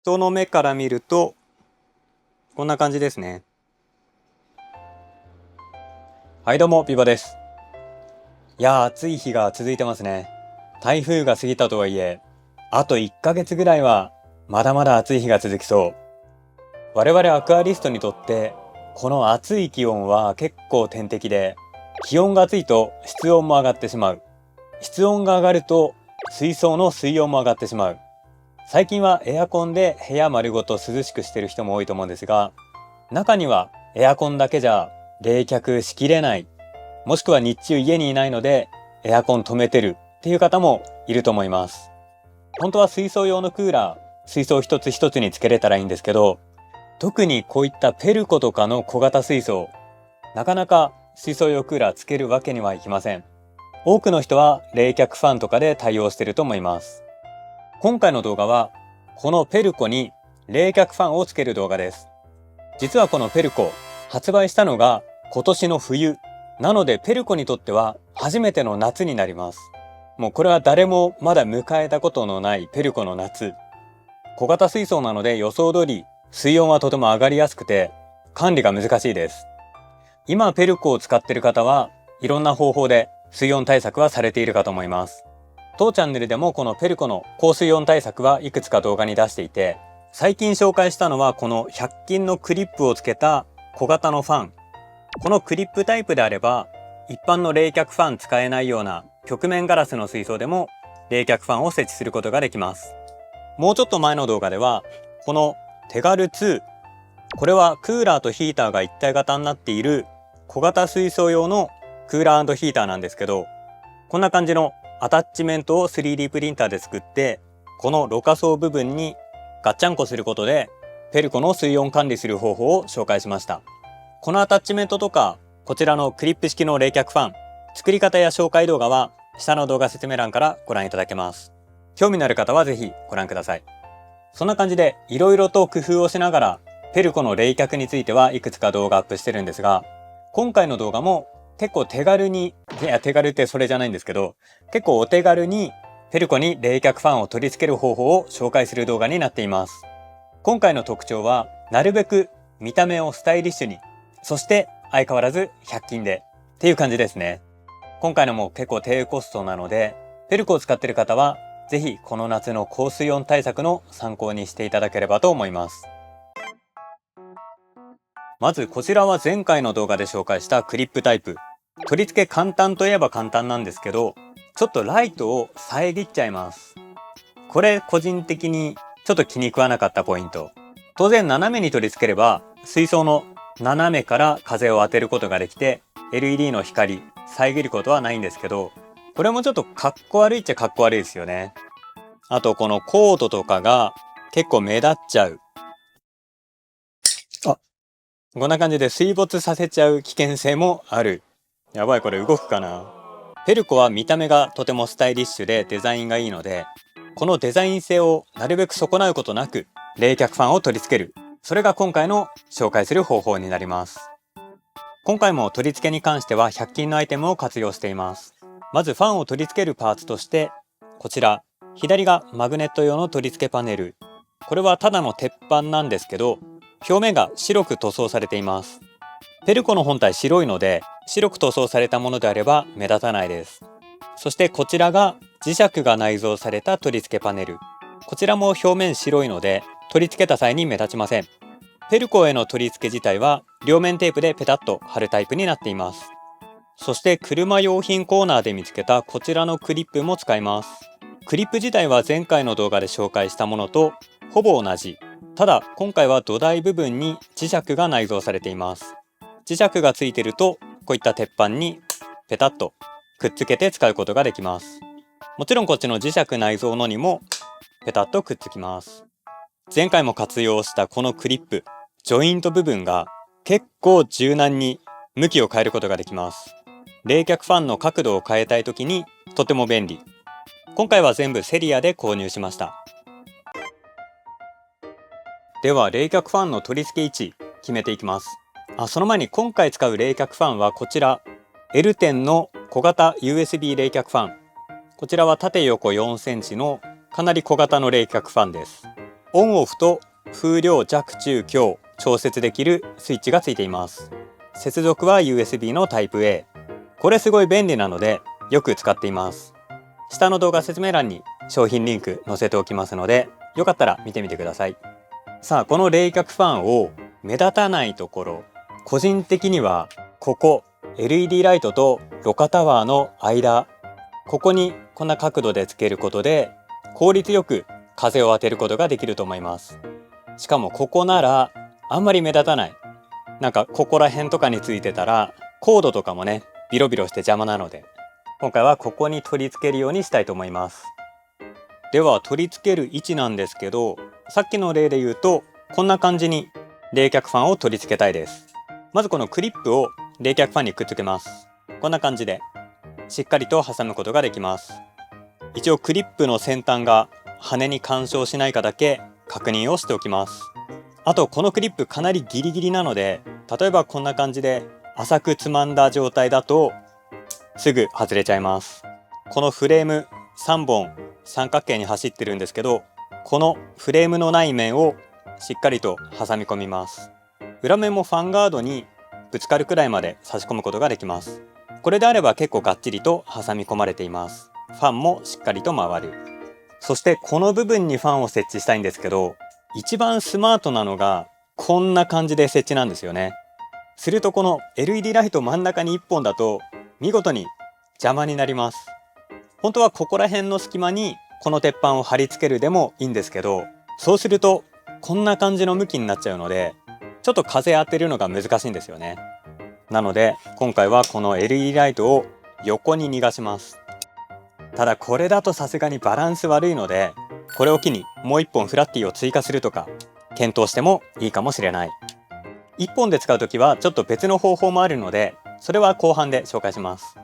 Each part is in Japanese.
人の目から見るとこんな感じですね。はいどうもビバです。いやー暑い日が続いてますね。台風が過ぎたとはいえあと1ヶ月ぐらいはまだまだ暑い日が続きそう。我々アクアリストにとってこの暑い気温は結構天敵で、気温が暑いと室温も上がってしまう。室温が上がると水槽の水温も上がってしまう。最近はエアコンで部屋丸ごと涼しくしてる人も多いと思うんですが、中にはエアコンだけじゃ冷却しきれない、もしくは日中家にいないのでエアコン止めてるっていう方もいると思います。本当は水槽用のクーラー、水槽一つ一つにつけれたらいいんですけど、特にこういったペルコとかの小型水槽、なかなか水槽用クーラーつけるわけにはいきません。多くの人は冷却ファンとかで対応していると思います。今回の動画はこのペルコに冷却ファンをつける動画です。実はこのペルコ発売したのが今年の冬なので、ペルコにとっては初めての夏になります。もうこれは誰もまだ迎えたことのないペルコの夏。小型水槽なので予想通り水温はとても上がりやすくて管理が難しいです。今ペルコを使っている方はいろんな方法で水温対策はされているかと思います。当チャンネルでもこのペルコの高水温対策はいくつか動画に出していて、最近紹介したのはこの100均のクリップをつけた小型のファン。このクリップタイプであれば一般の冷却ファン使えないような曲面ガラスの水槽でも冷却ファンを設置することができます。もうちょっと前の動画ではこの手軽2、これはクーラーとヒーターが一体型になっている小型水槽用のクーラー&ヒーターなんですけど、こんな感じのアタッチメントを 3D プリンターで作って、このろ過槽部分にガッチャンコすることでペルコの水温管理する方法を紹介しました。このアタッチメントとかこちらのクリップ式の冷却ファン、作り方や紹介動画は下の動画説明欄からご覧いただけます。興味のある方はぜひご覧ください。そんな感じでいろいろと工夫をしながらペルコの冷却についてはいくつか動画アップしてるんですが、今回の動画も結構手軽に、手軽ってそれじゃないんですけど、結構お手軽にペルコに冷却ファンを取り付ける方法を紹介する動画になっています。今回の特徴はなるべく見た目をスタイリッシュに、そして相変わらず100均でっていう感じですね。今回のも結構低コストなので、ペルコを使っている方はぜひこの夏の高水温対策の参考にしていただければと思います。まずこちらは前回の動画で紹介したクリップタイプ。取り付け簡単といえば簡単なんですけど、ちょっとライトを遮っちゃいます。これ個人的にちょっと気に食わなかったポイント。当然斜めに取り付ければ水槽の斜めから風を当てることができて LED の光遮ることはないんですけど、これもちょっとかっこ悪いっちゃかっこ悪いですよね。あとこのコードとかが結構目立っちゃう。こんな感じで水没させちゃう危険性もある。やばい、これ動くかな。ペルコは見た目がとてもスタイリッシュでデザインがいいので、このデザイン性をなるべく損なうことなく冷却ファンを取り付ける。それが今回の紹介する方法になります。今回も取り付けに関しては100均のアイテムを活用しています。まずファンを取り付けるパーツとして、こちら左がマグネット用の取り付けパネル。これはただの鉄板なんですけど、表面が白く塗装されています。ペルコの本体白いので白く塗装されたものであれば目立たないです。そしてこちらが磁石が内蔵された取り付けパネル。こちらも表面白いので取り付けた際に目立ちません。ペルコへの取り付け自体は両面テープでペタッと貼るタイプになっています。そして車用品コーナーで見つけたこちらのクリップも使います。クリップ自体は前回の動画で紹介したものとほぼ同じ。ただ今回は土台部分に磁石が内蔵されています。磁石がついているとこういった鉄板にペタッとくっつけて使うことができます。もちろんこっちの磁石内蔵のにもペタッとくっつきます。前回も活用したこのクリップ、ジョイント部分が結構柔軟に向きを変えることができます。冷却ファンの角度を変えたいときにとても便利。今回は全部セリアで購入しました。では冷却ファンの取り付け位置決めていきます。その前に今回使う冷却ファンはこちら L 点の小型 USB 冷却ファン。こちらは縦横4センチのかなり小型の冷却ファンです。オンオフと風量弱中強調節できるスイッチがついています。接続は USB のタイプ A。これすごい便利なのでよく使っています。下の動画説明欄に商品リンク載せておきますので、よかったら見てみてください。さあ、この冷却ファンを目立たないところ、個人的にはここ LED ライトとろ過タワーの間、ここにこんな角度でつけることで効率よく風を当てることができると思います。しかもここならあんまり目立たない。なんかここら辺とかについてたらコードとかもねビロビロして邪魔なので、今回はここに取り付けるようにしたいと思います。では取り付ける位置なんですけど、さっきの例で言うとこんな感じに冷却ファンを取り付けたいです。まずこのクリップを冷却ファンにくっつけます。こんな感じでしっかりと挟むことができます。一応クリップの先端が羽に干渉しないかだけ確認をしておきます。あとこのクリップかなりギリギリなので、例えばこんな感じで浅くつまんだ状態だとすぐ外れちゃいます。このフレーム3本三角形に走ってるんですけど、このフレームのない面をしっかりと挟み込みます。裏面もファンガードにぶつかるくらいまで差し込むことができます。これであれば結構がっちりと挟み込まれています。ファンもしっかりと回る。そしてこの部分にファンを設置したいんですけど、一番スマートなのがこんな感じで設置なんですよね。するとこの LED ライト真ん中に1本だと見事に邪魔になります。本当はここら辺の隙間にこの鉄板を貼り付けるでもいいんですけど、そうするとこんな感じの向きになっちゃうので、ちょっと風当てるのが難しいんですよね。なので今回はこの LED ライトを横に逃がします。ただこれだとさすがにバランス悪いので、これを機にもう1本フラッティを追加するとか検討してもいいかもしれない。1本で使うときはちょっと別の方法もあるので、それは後半で紹介します。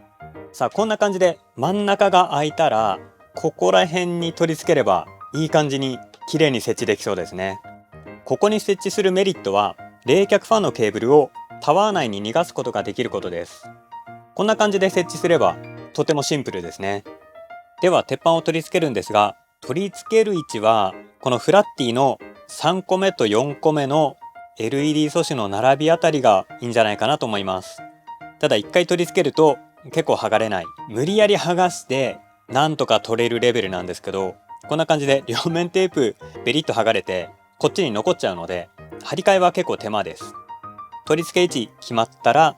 さあこんな感じで真ん中が空いたら、ここら辺に取り付ければいい感じに綺麗に設置できそうですね。ここに設置するメリットは、冷却ファンのケーブルをタワー内に逃がすことができることです。こんな感じで設置すればとてもシンプルですね。では鉄板を取り付けるんですが、取り付ける位置はこのフラッティの3個目と4個目の LED 素子の並びあたりがいいんじゃないかなと思います。ただ1回取り付けると結構剥がれない。無理やり剥がしてなんとか取れるレベルなんですけど、こんな感じで両面テープベリッと剥がれてこっちに残っちゃうので、張り替えは結構手間です。取り付け位置決まったら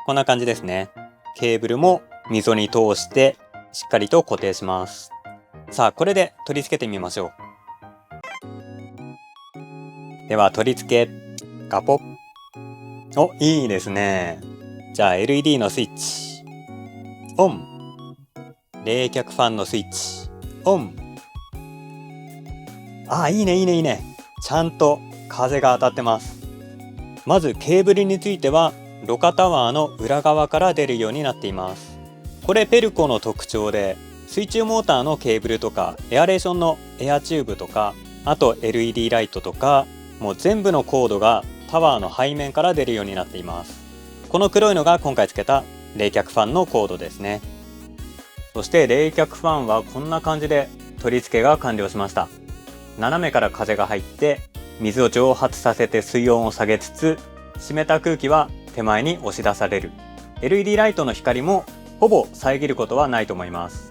こんな感じですね。ケーブルも溝に通してしっかりと固定します。さあこれで取り付けてみましょう。では取り付けガポッ。お、いいですね。じゃあ LED のスイッチオン。冷却ファンのスイッチオン。あ、いいねいいねいいね。ちゃんと風が当たってます。まずケーブルについてはろ過タワーの裏側から出るようになっています。これペルコの特徴で、水中モーターのケーブルとかエアレーションのエアチューブとか、あと LED ライトとか、もう全部のコードがタワーの背面から出るようになっています。この黒いのが今回つけた冷却ファンのコードですね。そして冷却ファンはこんな感じで取り付けが完了しました。斜めから風が入って水を蒸発させて水温を下げつつ、湿った空気は手前に押し出される。 LED ライトの光もほぼ遮ることはないと思います。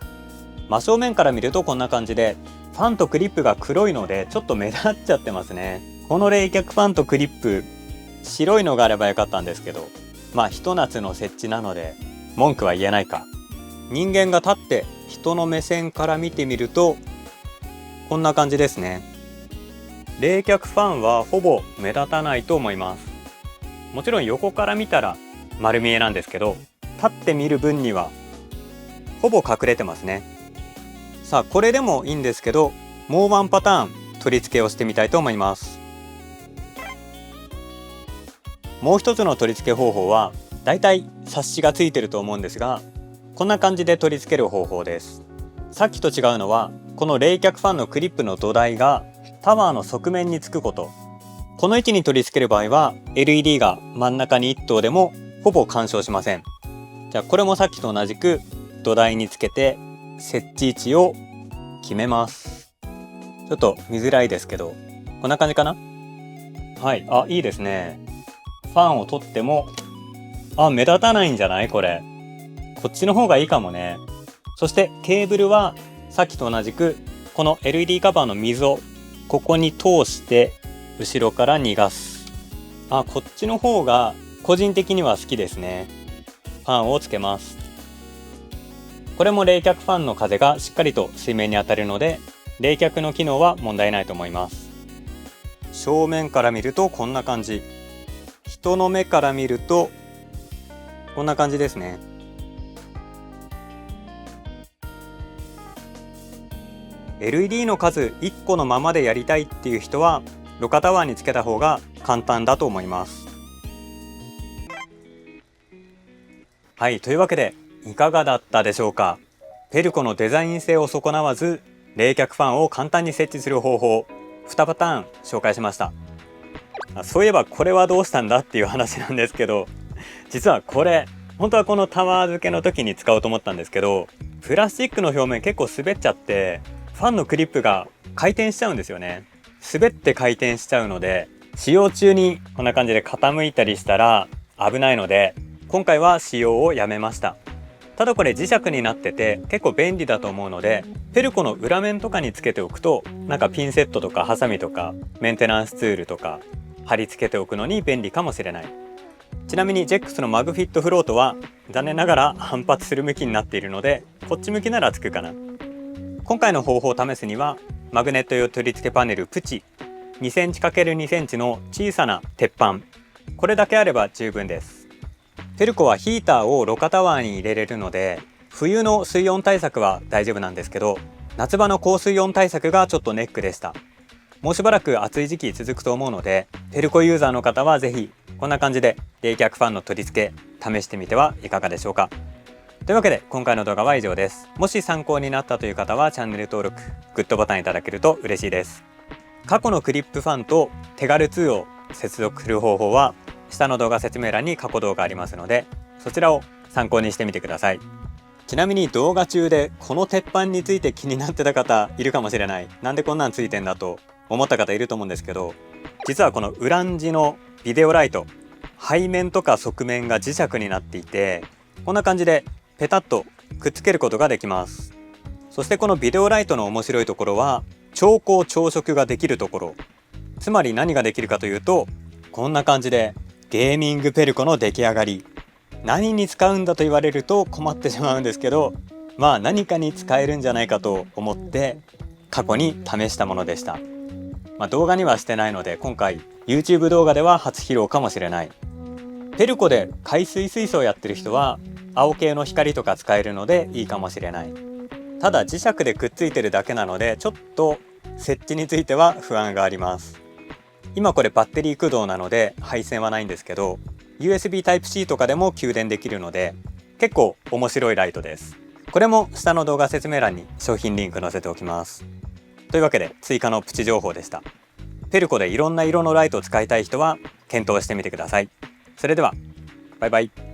真正面から見るとこんな感じで、ファンとクリップが黒いのでちょっと目立っちゃってますね。この冷却ファンとクリップ白いのがあればよかったんですけど、まあひと夏の設置なので文句は言えないか。人間が立って人の目線から見てみるとこんな感じですね。冷却ファンはほぼ目立たないと思います。もちろん横から見たら丸見えなんですけど、立ってみる分にはほぼ隠れてますね。さあこれでもいいんですけど、もうワンパターン取り付けをしてみたいと思います。もう一つの取り付け方法は、だいたいサッシがついてると思うんですが、こんな感じで取り付ける方法です。さっきと違うのは、この冷却ファンのクリップの土台がタワーの側面につくこと。この位置に取り付ける場合は LED が真ん中に1灯でもほぼ干渉しません。じゃあこれもさっきと同じく土台につけて設置位置を決めます。ちょっと見づらいですけど、こんな感じかな。はい、あ、いいですね。ファンを取っても、目立たないんじゃないこれ。こっちの方がいいかもね。そしてケーブルはさっきと同じくこの LED カバーの溝、ここに通して後ろから逃がす。こっちの方が個人的には好きですね。ファンをつけます。これも冷却ファンの風がしっかりと水面に当たるので、冷却の機能は問題ないと思います。正面から見るとこんな感じ。人の目から見るとこんな感じですね。LED の数1個のままでやりたいっていう人はろ過タワーにつけた方が簡単だと思います。はい、というわけでいかがだったでしょうか。ペルコのデザイン性を損なわず冷却ファンを簡単に設置する方法2パターン紹介しました。そういえばこれはどうしたんだっていう話なんですけど、実はこれ本当はこのタワー付けの時に使おうと思ったんですけど、プラスチックの表面結構滑っちゃってファンのクリップが回転しちゃうんですよね。滑って回転しちゃうので、使用中にこんな感じで傾いたりしたら危ないので、今回は使用をやめました。ただこれ磁石になってて結構便利だと思うので、ペルコの裏面とかにつけておくと、なんかピンセットとかハサミとかメンテナンスツールとか貼り付けておくのに便利かもしれない。ちなみにジェックスのマグフィットフロートは残念ながら反発する向きになっているので、こっち向きならつくかな。今回の方法を試すにはマグネット用取り付けパネルプチ 2cm×2cm の小さな鉄板、これだけあれば十分です。ペルコはヒーターをろ過タワーに入れれるので、冬の水温対策は大丈夫なんですけど、夏場の高水温対策がちょっとネックでした。もうしばらく暑い時期続くと思うので、ペルコユーザーの方はぜひこんな感じで冷却ファンの取り付け試してみてはいかがでしょうか。というわけで今回の動画は以上です。もし参考になったという方はチャンネル登録、グッドボタンいただけると嬉しいです。過去のクリップファンと手軽2を接続する方法は下の動画説明欄に過去動画ありますので、そちらを参考にしてみてください。ちなみに動画中でこの鉄板について気になってた方いるかもしれない。なんでこんなんついてんだと思った方いると思うんですけど、実はこの裏地のビデオライト、背面とか側面が磁石になっていて、こんな感じでペタッとくっつけることができます。そしてこのビデオライトの面白いところは超光超色ができるところ。つまり何ができるかというと、こんな感じでゲーミングペルコの出来上がり。何に使うんだと言われると困ってしまうんですけど、何かに使えるんじゃないかと思って過去に試したものでした。動画にはしてないので今回 YouTube 動画では初披露かもしれない。ペルコで海水水素をやってる人は青系の光とか使えるのでいいかもしれない。ただ磁石でくっついてるだけなのでちょっと設置については不安があります。今これバッテリー駆動なので配線はないんですけど、 USB Type-C とかでも給電できるので結構面白いライトです。これも下の動画説明欄に商品リンク載せておきます。というわけで追加のプチ情報でした。ペルコでいろんな色のライトを使いたい人は検討してみてください。それではバイバイ。